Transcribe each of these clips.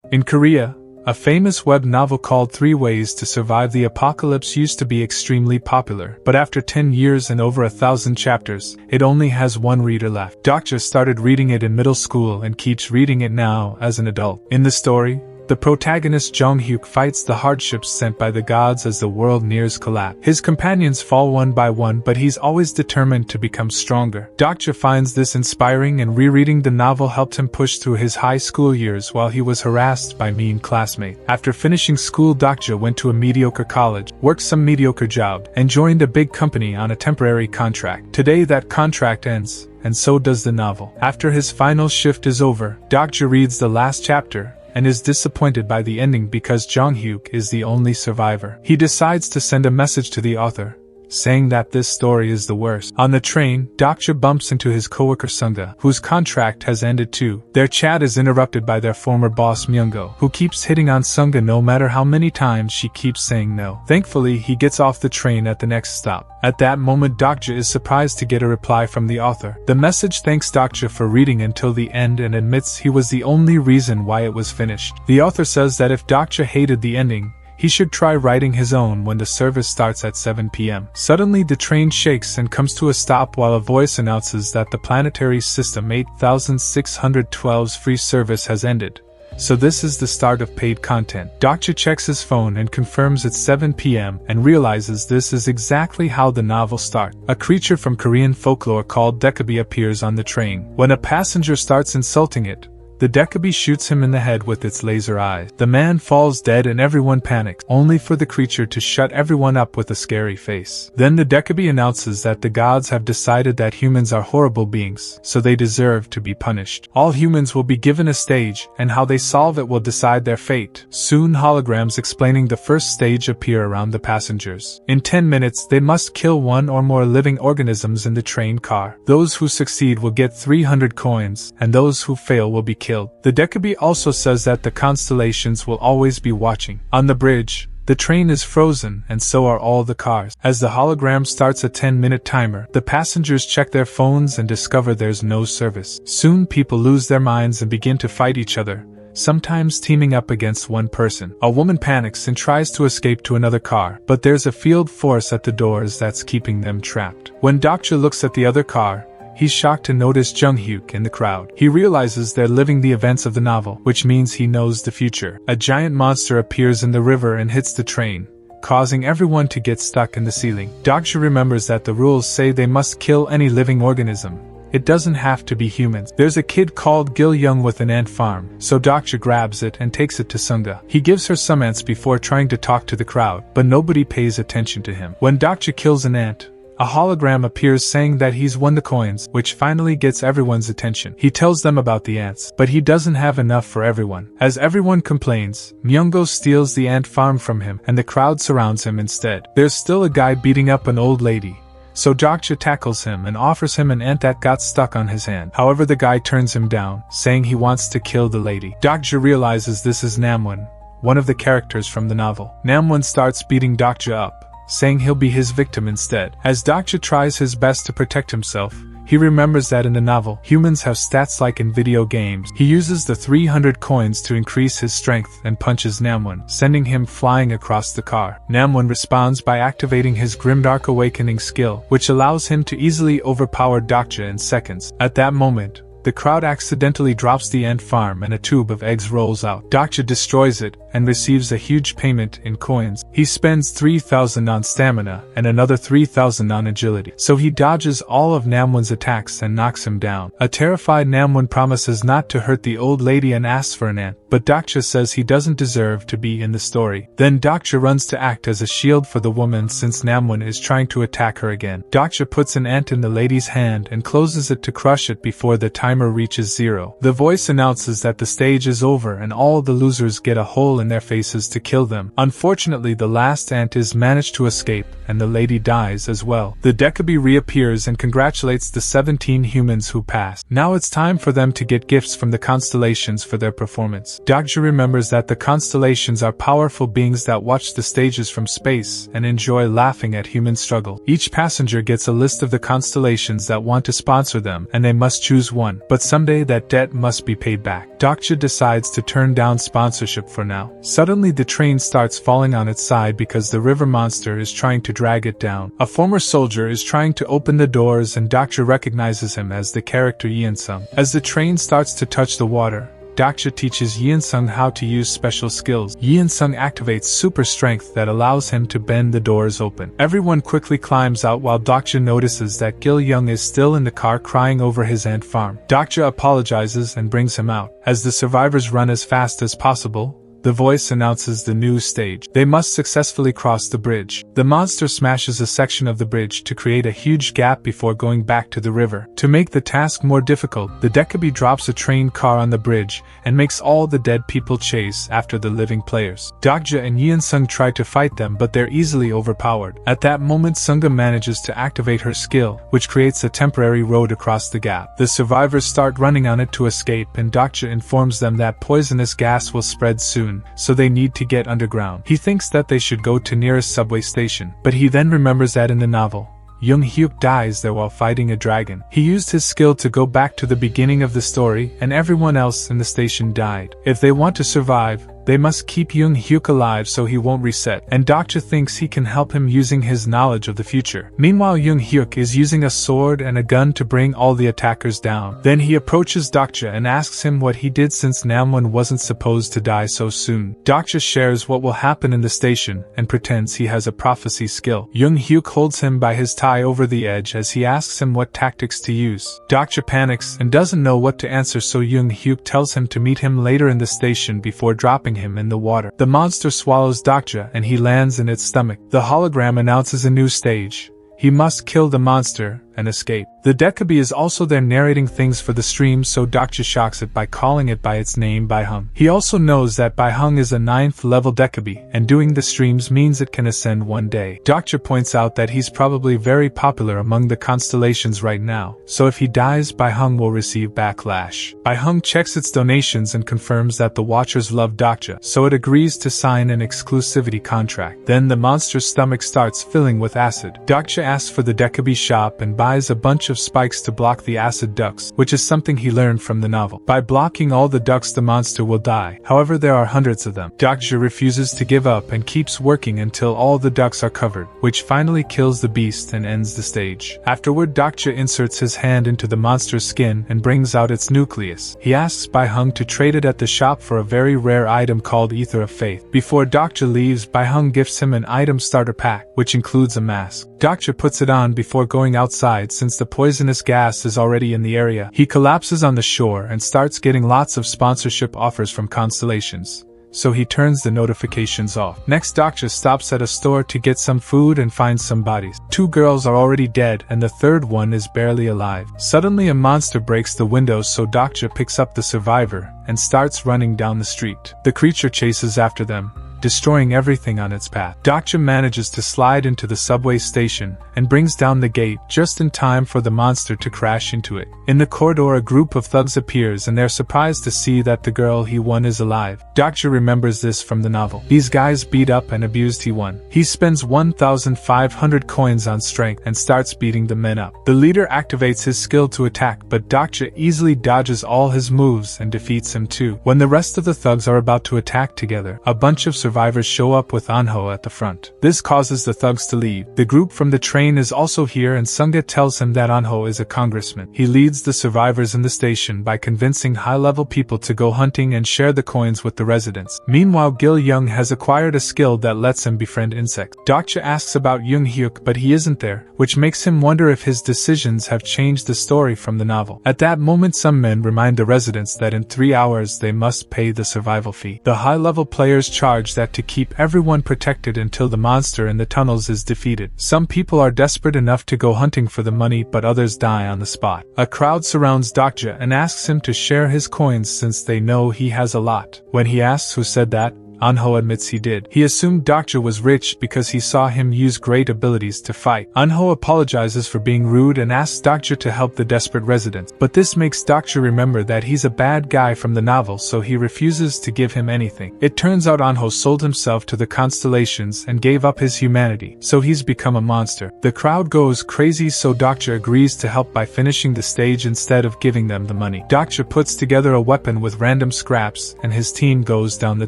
In Korea, a famous web novel called 3 Ways to Survive the Apocalypse used to be extremely popular, but after 10 years and over 1,000 chapters, it only has one reader left. Doctor started reading it in middle school and keeps reading it now as an adult. In the story, the protagonist Jong-hyuk fights the hardships sent by the gods as the world nears collapse. His companions fall one by one, but he's always determined to become stronger. Dokja finds this inspiring, and rereading the novel helped him push through his high school years while he was harassed by mean classmates. After finishing school, Dokja went to a mediocre college, worked some mediocre job, and joined a big company on a temporary contract. Today that contract ends, and so does the novel. After his final shift is over, Dokja reads the last chapter and is disappointed by the ending because Jong-hyuk is the only survivor. He decides to send a message to the author, saying that this story is the worst. On the train, Dokja bumps into his coworker Sungga, whose contract has ended too. Their chat is interrupted by their former boss Myunggo, who keeps hitting on Sungga no matter how many times she keeps saying no. Thankfully, he gets off the train at the next stop. At that moment, Dokja is surprised to get a reply from the author. The message thanks Dokja for reading until the end and admits he was the only reason why it was finished. The author says that if Dokja hated the ending, he should try writing his own when the service starts at 7 p.m. Suddenly the train shakes and comes to a stop while a voice announces that the planetary system 8612's free service has ended. So this is the start of paid content. Dokja checks his phone and confirms it's 7 p.m. and realizes this is exactly how the novel starts. A creature from Korean folklore called Dekabi appears on the train. When a passenger starts insulting it, the Dekabi shoots him in the head with its laser eyes. The man falls dead and everyone panics, only for the creature to shut everyone up with a scary face. Then the Dekabi announces that the gods have decided that humans are horrible beings, so they deserve to be punished. All humans will be given a stage, and how they solve it will decide their fate. Soon holograms explaining the first stage appear around the passengers. In 10 minutes they must kill one or more living organisms in the train car. Those who succeed will get 300 coins, and those who fail will be killed. The Dekabi also says that the constellations will always be watching. On the bridge, the train is frozen and so are all the cars. As the hologram starts a 10-minute timer, the passengers check their phones and discover there's no service. Soon people lose their minds and begin to fight each other, sometimes teaming up against one person. A woman panics and tries to escape to another car, but there's a field force at the doors that's keeping them trapped. When Dokja looks at the other car, he's shocked to notice Jung-hyuk in the crowd. He realizes they're living the events of the novel, which means he knows the future. A giant monster appears in the river and hits the train, causing everyone to get stuck in the ceiling. Dokja remembers that the rules say they must kill any living organism. It doesn't have to be humans. There's a kid called Gil Young with an ant farm, so Dokja grabs it and takes it to Sungga. He gives her some ants before trying to talk to the crowd, but nobody pays attention to him. When Dokja kills an ant, a hologram appears saying that he's won the coins, which finally gets everyone's attention. He tells them about the ants, but he doesn't have enough for everyone. As everyone complains, Myunggo steals the ant farm from him, and the crowd surrounds him instead. There's still a guy beating up an old lady, so Dokja tackles him and offers him an ant that got stuck on his hand. However, the guy turns him down, saying he wants to kill the lady. Dokja realizes this is Namwon, one of the characters from the novel. Namwon starts beating Dokja up, saying he'll be his victim instead. As Dokja tries his best to protect himself, he remembers that in the novel, humans have stats like in video games. He uses the 300 coins to increase his strength and punches Namwon, sending him flying across the car. Namwon responds by activating his Grimdark Awakening skill, which allows him to easily overpower Dokja in seconds. At that moment, the crowd accidentally drops the ant farm and a tube of eggs rolls out. Dokja destroys it and receives a huge payment in coins. He spends 3,000 on stamina and another 3,000 on agility, so he dodges all of Namwon's attacks and knocks him down. A terrified Namwon promises not to hurt the old lady and asks for an ant, but Dokja says he doesn't deserve to be in the story. Then Dokja runs to act as a shield for the woman since Namwon is trying to attack her again. Dokja puts an ant in the lady's hand and closes it to crush it before the timer reaches 0. The voice announces that the stage is over and all the losers get a hole in their faces to kill them. Unfortunately, the last ant is managed to escape and the lady dies as well. The Dekabi reappears and congratulates the 17 humans who passed. Now it's time for them to get gifts from the constellations for their performance. Dokja remembers that the constellations are powerful beings that watch the stages from space and enjoy laughing at human struggle. Each passenger gets a list of the constellations that want to sponsor them, and they must choose one. soon, but someday that debt must be paid back. Dokja decides to turn down sponsorship for now. Suddenly the train starts falling on its side because the river monster is trying to drag it down. A former soldier is trying to open the doors and Dokja recognizes him as the character Yeon-sung. As the train starts to touch the water, Dokja teaches Yeon-sung how to use special skills. Yeon-sung activates super strength that allows him to bend the doors open. Everyone quickly climbs out while Dokja notices that Gil-young is still in the car crying over his ant farm. Dokja apologizes and brings him out. As the survivors run as fast as possible, the voice announces the new stage. They must successfully cross the bridge. The monster smashes a section of the bridge to create a huge gap before going back to the river. To make the task more difficult, the Decabi drops a train car on the bridge and makes all the dead people chase after the living players. Dokja and Yeon-sung try to fight them, but they're easily overpowered. At that moment, Sunga manages to activate her skill, which creates a temporary road across the gap. The survivors start running on it to escape, and Dokja informs them that poisonous gas will spread soon, so they need to get underground. He thinks that they should go to nearest subway station, but he then remembers that in the novel, Young-hyuk dies there while fighting a dragon. He used his skill to go back to the beginning of the story, and everyone else in the station died. If they want to survive, they must keep Young-hyuk alive so he won't reset, and Dokja thinks he can help him using his knowledge of the future. Meanwhile, Young-hyuk is using a sword and a gun to bring all the attackers down. Then he approaches Dokja and asks him what he did since Namwon wasn't supposed to die so soon. Dokja shares what will happen in the station and pretends he has a prophecy skill. Young-hyuk holds him by his tie over the edge as he asks him what tactics to use. Dokja panics and doesn't know what to answer, so Young-hyuk tells him to meet him later in the station before dropping him in the water. The monster swallows Dokja and he lands in its stomach. The hologram announces a new stage. He must kill the monster and escape. The Decabi is also there narrating things for the stream, so Dokja shocks it by calling it by its name, Baihung. He also knows that Baihung is a 9th level Decabi, and doing the streams means it can ascend one day. Dokja points out that he's probably very popular among the constellations right now, so if he dies, Baihung will receive backlash. Baihung checks its donations and confirms that the Watchers love Dokja, so it agrees to sign an exclusivity contract. Then the monster's stomach starts filling with acid. Dokja asks for the Decabi shop and buys a bunch of spikes to block the acid ducts, which is something he learned from the novel. By blocking all the ducts, the monster will die. However, there are hundreds of them. Dokja refuses to give up and keeps working until all the ducts are covered, which finally kills the beast and ends the stage. Afterward, Dokja inserts his hand into the monster's skin and brings out its nucleus. He asks Baihung to trade it at the shop for a very rare item called Ether of Faith. Before Dokja leaves, Baihung gifts him an item starter pack, which includes a mask. Dokja puts it on before going outside since the poisonous gas is already in the area. He collapses on the shore and starts getting lots of sponsorship offers from constellations, so he turns the notifications off. Next, Dokja stops at a store to get some food and finds some bodies. 2 girls are already dead and the third one is barely alive. Suddenly a monster breaks the window, so Dokja picks up the survivor and starts running down the street. The creature chases after them, destroying everything on its path. Dokja manages to slide into the subway station and brings down the gate just in time for the monster to crash into it. In the corridor, a group of thugs appears and they're surprised to see that the girl he won is alive. Dokja remembers this from the novel. These guys beat up and abused He-won. He spends 1,500 coins on strength and starts beating the men up. The leader activates his skill to attack, but Dokja easily dodges all his moves and defeats him too. When the rest of the thugs are about to attack together, a bunch of survivors show up with Anho at the front. This causes the thugs to leave. The group from the train is also here and Sunga tells him that Anho is a congressman. He leads the survivors in the station by convincing high-level people to go hunting and share the coins with the residents. Meanwhile, Gil-young has acquired a skill that lets him befriend insects. Dokja asks about Young-hyuk, but he isn't there, which makes him wonder if his decisions have changed the story from the novel. At that moment, some men remind the residents that in 3 hours they must pay the survival fee. The high-level players charge that to keep everyone protected until the monster in the tunnels is defeated. Some people are desperate enough to go hunting for the money, but others die on the spot. A crowd surrounds Dokja and asks him to share his coins since they know he has a lot. When he asks who said that, Anho admits he did. He assumed Doctor was rich because he saw him use great abilities to fight. Anho apologizes for being rude and asks Doctor to help the desperate residents, but this makes Doctor remember that he's a bad guy from the novel, so he refuses to give him anything. It turns out Anho sold himself to the constellations and gave up his humanity, so he's become a monster. The crowd goes crazy, so Doctor agrees to help by finishing the stage instead of giving them the money. Doctor puts together a weapon with random scraps, and his team goes down the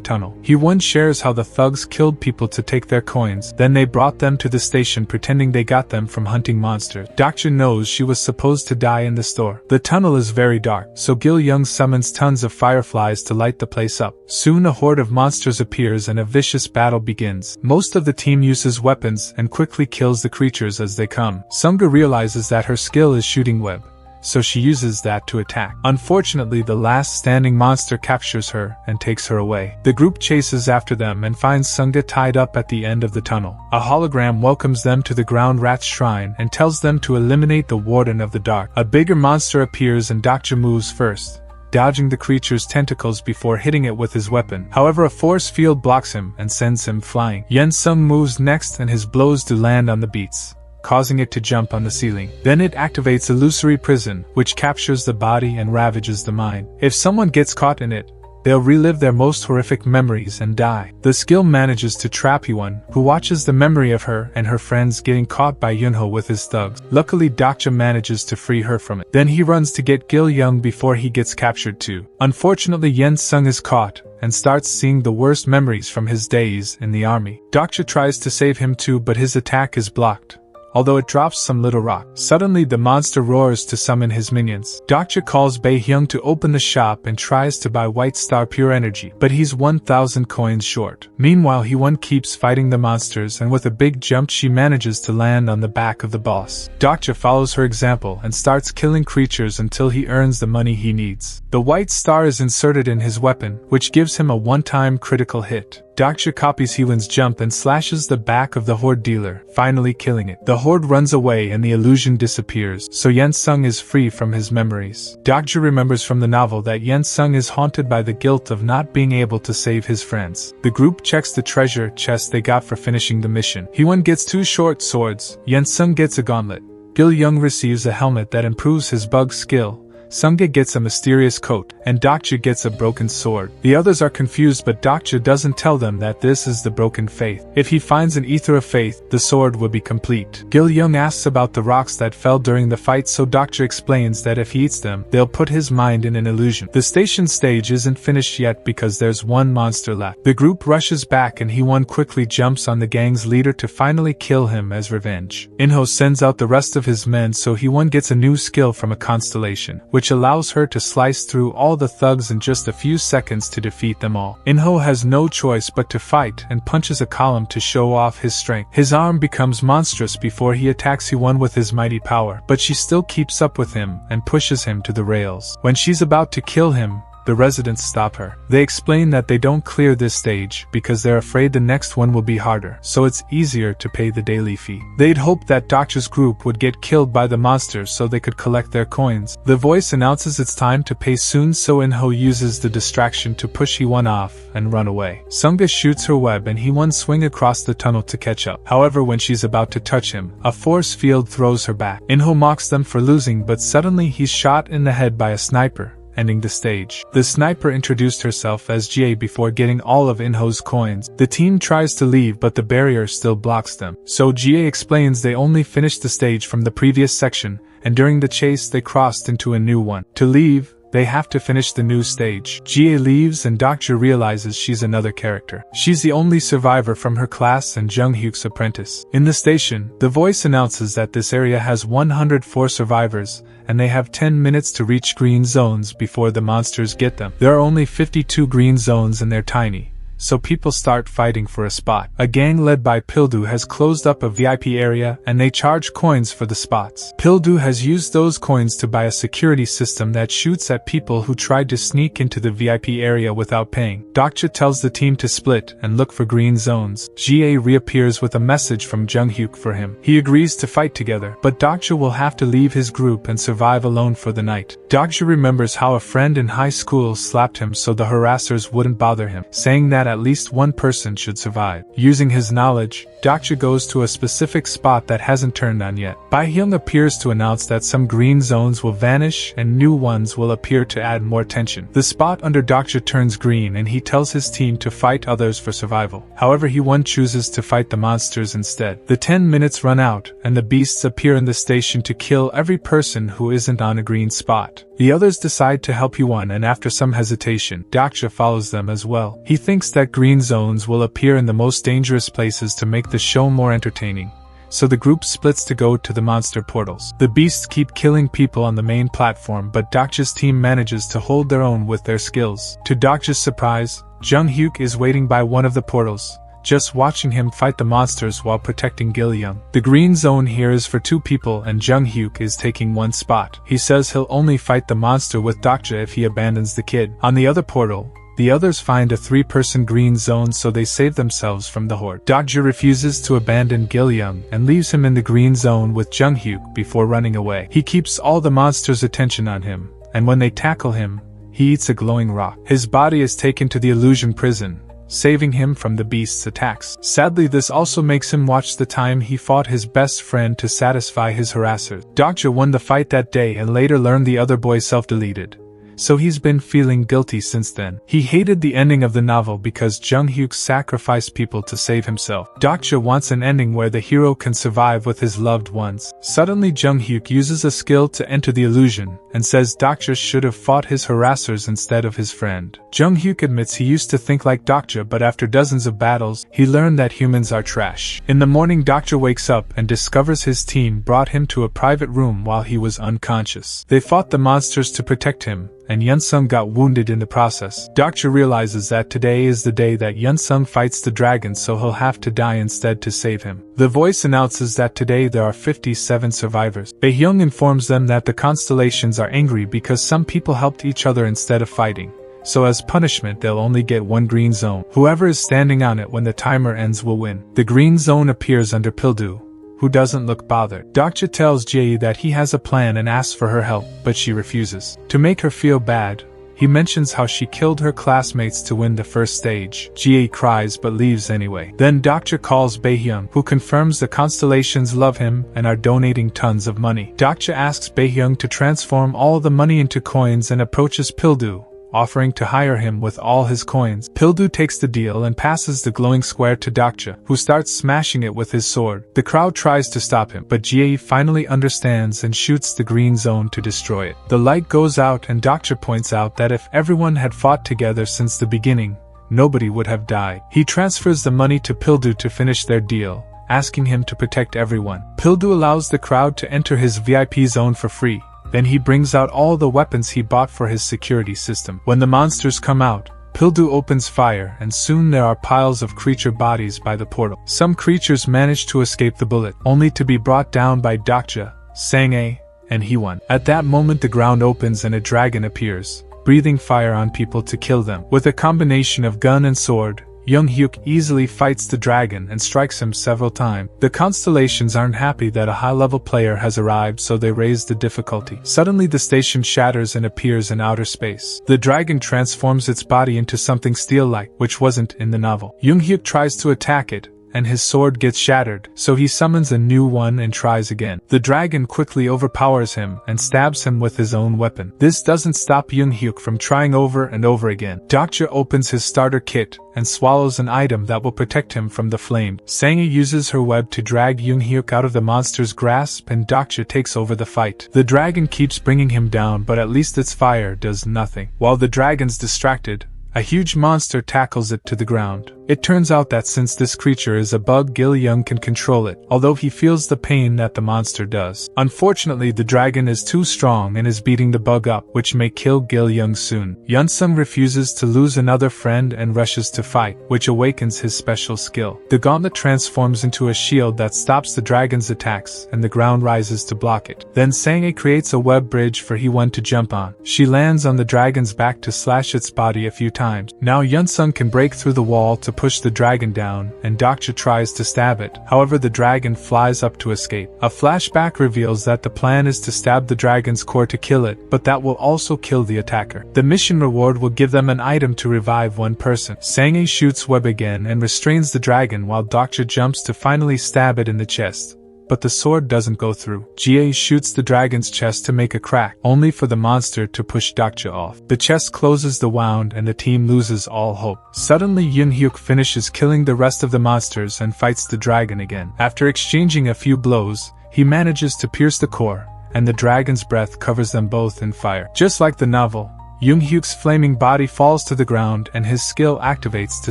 tunnel. He once shares how the thugs killed people to take their coins, then they brought them to the station pretending they got them from hunting monsters. Doctor knows she was supposed to die in the store. The tunnel is very dark, so Gil Young summons tons of fireflies to light the place up. Soon a horde of monsters appears and a vicious battle begins. Most of the team uses weapons and quickly kills the creatures as they come. Sunga realizes that her skill is shooting web, so she uses that to attack. Unfortunately, the last standing monster captures her and takes her away. The group chases after them and finds Sunga tied up at the end of the tunnel. A hologram welcomes them to the ground rat's shrine and tells them to eliminate the warden of the dark. A bigger monster appears and Doctor moves first, dodging the creature's tentacles before hitting it with his weapon. However, a force field blocks him and sends him flying. Yen Sung moves next and his blows do land on the beats, causing it to jump on the ceiling. Then it activates Illusory Prison, which captures the body and ravages the mind. If someone gets caught in it, they'll relive their most horrific memories and die. The skill manages to trap Hyewon, who watches the memory of her and her friends getting caught by Yunho with his thugs. Luckily, Doctor manages to free her from it. Then he runs to get Gil Young before he gets captured too. Unfortunately, Yen Sung is caught and starts seeing the worst memories from his days in the army. Doctor tries to save him too, but his attack is blocked, although it drops some little rock. Suddenly the monster roars to summon his minions. Doctor calls Bae Hyung to open the shop and tries to buy White Star Pure Energy, but he's 1,000 coins short. Meanwhile, Hyewon keeps fighting the monsters, and with a big jump she manages to land on the back of the boss. Doctor follows her example and starts killing creatures until he earns the money he needs. The White Star is inserted in his weapon, which gives him a one-time critical hit. Doctor copies Hyewon's jump and slashes the back of the horde dealer, finally killing it. The horde runs away and the illusion disappears, so Yen Sung is free from his memories. Doctor remembers from the novel that Yen Sung is haunted by the guilt of not being able to save his friends. The group checks the treasure chest they got for finishing the mission. Hyewon gets 2 short swords, Yen Sung gets a gauntlet, Gil Young receives a helmet that improves his bug skill, Sunga gets a mysterious coat, and Doctor gets a broken sword. The others are confused, but Doctor doesn't tell them that this is the broken faith. If he finds an ether of faith, the sword will be complete. Gil Young asks about the rocks that fell during the fight, so Doctor explains that if he eats them, they'll put his mind in an illusion. The station stage isn't finished yet because there's one monster left. The group rushes back and Hyewon quickly jumps on the gang's leader to finally kill him as revenge. Inho sends out the rest of his men, so Hyewon gets a new skill from a constellation, which allows her to slice through all the thugs in just a few seconds to defeat them all. Inho has no choice but to fight and punches a column to show off his strength. His arm becomes monstrous before he attacks Hyewon with his mighty power, but she still keeps up with him and pushes him to the rails. When she's about to kill him, the residents stop her. They explain that they don't clear this stage because they're afraid the next one will be harder, so it's easier to pay the daily fee. They'd hoped that Doctor's group would get killed by the monsters so they could collect their coins. The voice announces it's time to pay soon, so Inho uses the distraction to push Hyewon off and run away. Sunga shoots her web and Hyewon swing across the tunnel to catch up. However, when she's about to touch him, a force field throws her back. Inho mocks them for losing, but suddenly he's shot in the head by a sniper, ending the stage. The sniper introduced herself as Jie before getting all of Inho's coins. The team tries to leave, but the barrier still blocks them. So Jie explains they only finished the stage from the previous section, and during the chase they crossed into a new one. To leave, they have to finish the new stage. Jie leaves and Doctor realizes she's another character. She's the only survivor from her class and Jung Hyuk's apprentice. In the station, the voice announces that this area has 104 survivors, and they have 10 minutes to reach green zones before the monsters get them. There are only 52 green zones and they're tiny, so people start fighting for a spot. A gang led by Pildu has closed up a VIP area and they charge coins for the spots. Pildu has used those coins to buy a security system that shoots at people who tried to sneak into the VIP area without paying. Doctor tells the team to split and look for green zones. Jie reappears with a message from Jung Hyuk for him. He agrees to fight together, but Doctor will have to leave his group and survive alone for the night. Doctor remembers how a friend in high school slapped him so the harassers wouldn't bother him, saying that at least one person should survive. Using his knowledge, Doctor goes to a specific spot that hasn't turned on yet. Bae-hyung appears to announce that some green zones will vanish and new ones will appear to add more tension. The spot under Doctor turns green and he tells his team to fight others for survival. However, he chooses to fight the monsters instead. The 10 minutes run out and the beasts appear in the station to kill every person who isn't on a green spot. The others decide to help Hyun, and after some hesitation, Doctor follows them as well. He thinks that green zones will appear in the most dangerous places to make the show more entertaining, so the group splits to go to the monster portals. The beasts keep killing people on the main platform, but Doctor's team manages to hold their own with their skills. To Doctor's surprise, Jung-hyuk is waiting by one of the portals, just watching him fight the monsters while protecting Gil-young. The green zone here is for 2 people and Jung-hyuk is taking one spot. He says he'll only fight the monster with Doctor if he abandons the kid. On the other portal, the others find a 3-person green zone, so they save themselves from the horde. Doctor refuses to abandon Gil-young and leaves him in the green zone with Jung-hyuk before running away. He keeps all the monsters' attention on him, and when they tackle him, he eats a glowing rock. His body is taken to the illusion prison, saving him from the beast's attacks. Sadly, this also makes him watch the time he fought his best friend to satisfy his harassers. Doctor won the fight that day and later learned the other boy self-deleted, so he's been feeling guilty since then. He hated the ending of the novel because Jung-hyuk sacrificed people to save himself. Doctor wants an ending where the hero can survive with his loved ones. Suddenly Jung-hyuk uses a skill to enter the illusion, and says Doctor should have fought his harassers instead of his friend. Jung-hyuk admits he used to think like Doctor, but after dozens of battles, he learned that humans are trash. In the morning, Doctor wakes up and discovers his team brought him to a private room while he was unconscious. They fought the monsters to protect him, and Hyun-sung got wounded in the process. Doctor realizes that today is the day that Hyun-sung fights the dragon, so he'll have to die instead to save him. The voice announces that today there are 57 survivors. Bae-hyung informs them that the constellations are angry because some people helped each other instead of fighting, so as punishment they'll only get one green zone. Whoever is standing on it when the timer ends will win. The green zone appears under Pildu, who doesn't look bothered. Doctor tells Jae that he has a plan and asks for her help, but she refuses. To make her feel bad, he mentions how she killed her classmates to win the first stage. Jae cries but leaves anyway. Then Doctor calls Bae-hyung, who confirms the constellations love him and are donating tons of money. Doctor asks Bae-hyung to transform all the money into coins and approaches Pildu, offering to hire him with all his coins. Pildu takes the deal and passes the glowing square to Doctor, who starts smashing it with his sword. The crowd tries to stop him, but Jae finally understands and shoots the green zone to destroy it. The light goes out and Doctor points out that if everyone had fought together since the beginning, nobody would have died. He transfers the money to Pildu to finish their deal, asking him to protect everyone. Pildu allows the crowd to enter his VIP zone for free. Then he brings out all the weapons he bought for his security system. When the monsters come out, Pildu opens fire and soon there are piles of creature bodies by the portal. Some creatures manage to escape the bullet, only to be brought down by Dokja, Sang-ae, and Hyun. At that moment the ground opens and a dragon appears, breathing fire on people to kill them. With a combination of gun and sword, Jung-hyuk easily fights the dragon and strikes him several times. The constellations aren't happy that a high-level player has arrived, so they raise the difficulty. Suddenly the station shatters and appears in outer space. The dragon transforms its body into something steel-like, which wasn't in the novel. Jung-hyuk tries to attack it, and his sword gets shattered, so he summons a new one and tries again. The dragon quickly overpowers him and stabs him with his own weapon. This doesn't stop Jung-hyuk from trying over and over again. Dokja opens his starter kit and swallows an item that will protect him from the flame. Sang-ae uses her web to drag Jung-hyuk out of the monster's grasp and Dokja takes over the fight. The dragon keeps bringing him down, but at least its fire does nothing. While the dragon's distracted, a huge monster tackles it to the ground. It turns out that since this creature is a bug, Gil-young can control it, although he feels the pain that the monster does. Unfortunately, the dragon is too strong and is beating the bug up, which may kill Gil-young soon. Hyun-sung refuses to lose another friend and rushes to fight, which awakens his special skill. The gauntlet transforms into a shield that stops the dragon's attacks, and the ground rises to block it. Then Sang-ae creates a web bridge for Hyun to jump on. She lands on the dragon's back to slash its body a few times. Now Hyun-sung can break through the wall to to push the dragon down, and Doctor tries to stab it. However, the dragon flies up to escape. A flashback reveals that the plan is to stab the dragon's core to kill it, but that will also kill the attacker. The mission reward will give them an item to revive one person. Sang-e shoots Web again and restrains the dragon while Doctor jumps to finally stab it in the chest. But the sword doesn't go through. Jie shoots the dragon's chest to make a crack, only for the monster to push Dokja off. The chest closes the wound and the team loses all hope. Suddenly Yoon-hyuk finishes killing the rest of the monsters and fights the dragon again. After exchanging a few blows, he manages to pierce the core, and the dragon's breath covers them both in fire. Just like the novel, Yoon-hyuk's flaming body falls to the ground and his skill activates to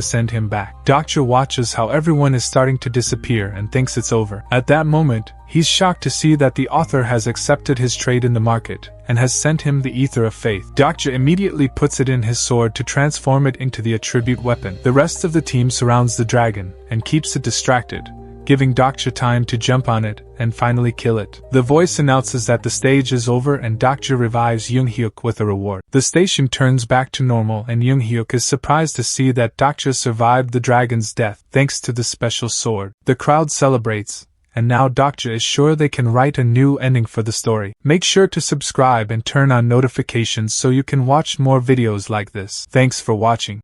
send him back. Dokja watches how everyone is starting to disappear and thinks it's over. At that moment, he's shocked to see that the author has accepted his trade in the market and has sent him the Ether of Faith. Dokja immediately puts it in his sword to transform it into the attribute weapon. The rest of the team surrounds the dragon and keeps it distracted, giving Dokja time to jump on it and finally kill it. The voice announces that the stage is over and Dokja revives Yoon-hyuk with a reward. The station turns back to normal and Yoon-hyuk is surprised to see that Dokja survived the dragon's death thanks to the special sword. The crowd celebrates, and now Dokja is sure they can write a new ending for the story. Make sure to subscribe and turn on notifications so you can watch more videos like this. Thanks for watching.